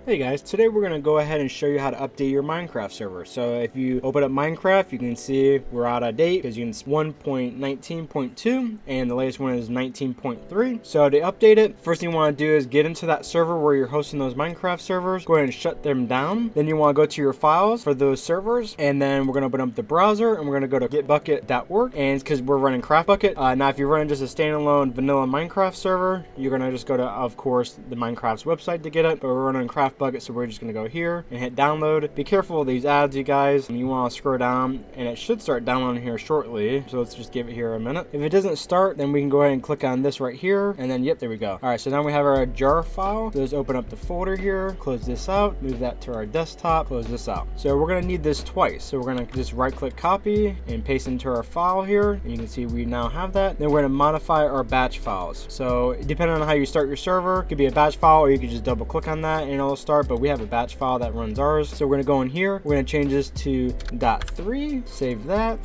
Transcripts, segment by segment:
Hey guys, today we're going to go ahead and show you how to update your Minecraft server. So if you open up Minecraft, you can see we're out of date because you can see 1.19.2 and the latest one is 19.3. So to update it, first thing you want to do is get into that server where you're hosting those Minecraft servers. Go ahead and shut them down. Then you want to go to your files for those servers, and then we're going to open up the browser and we're going to go to getbucket.org, and it's because we're running CraftBucket. Now if you're running just a standalone vanilla Minecraft server, you're going to just go to, of course, the Minecraft's website to get it, but we're running CraftBucket, so we're just going to go here and hit download. Be careful of these ads, you guys. You want to scroll down and it should start downloading here shortly, so let's just give it here a minute. If it doesn't start, then we can go ahead and click on this right here, and then yep, there we go. Alright, so now we have our jar file. So let's open up the folder here, close this out, move that to our desktop, close this out. So we're going to need this twice, so we're going to just right click copy and paste into our file here, and you can see we now have that. Then we're going to modify our batch files. So depending on how you start your server, it could be a batch file or you could just double click on that and it'll start, but we have a batch file that runs ours. So we're going to go in here, we're going to change this to .3, save that,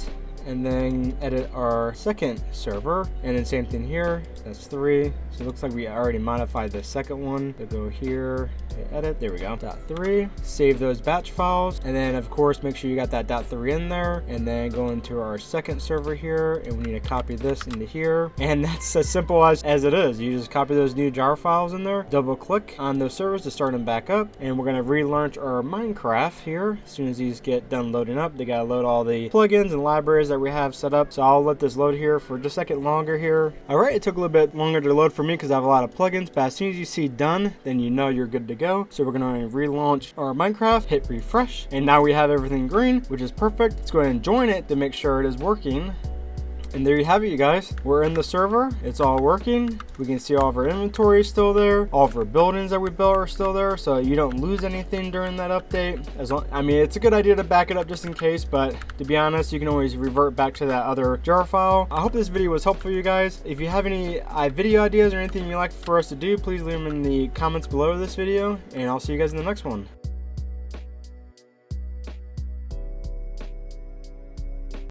and then edit our second server, and then same thing here, that's 3. So it looks like we already modified the second one. So go here, hit edit, there we go, .3, save those batch files, and then of course make sure you got that .3 in there, and then go into our second server here, and we need to copy this into here, and that's as simple as it is. You just copy those new jar files in there, double click on those servers to start them back up, and we're going to relaunch our Minecraft here. As soon as these get done loading up, they gotta load all the plugins and libraries that we have set up, so I'll let this load here for just a second longer here. Alright, it took a little bit longer to load for me because I have a lot of plugins, but as soon as you see done, then you know you're good to go. So we're going to relaunch our Minecraft, hit refresh, and now we have everything green, which is perfect. Let's go ahead and join it to make sure it is working. And there you have it, you guys. We're in the server. It's all working. We can see all of our inventory is still there. All of our buildings that we built are still there, so you don't lose anything during that update. I mean, it's a good idea to back it up just in case, but to be honest, you can always revert back to that other jar file. I hope this video was helpful, you guys. If you have any video ideas or anything you'd like for us to do, please leave them in the comments below this video, and I'll see you guys in the next one.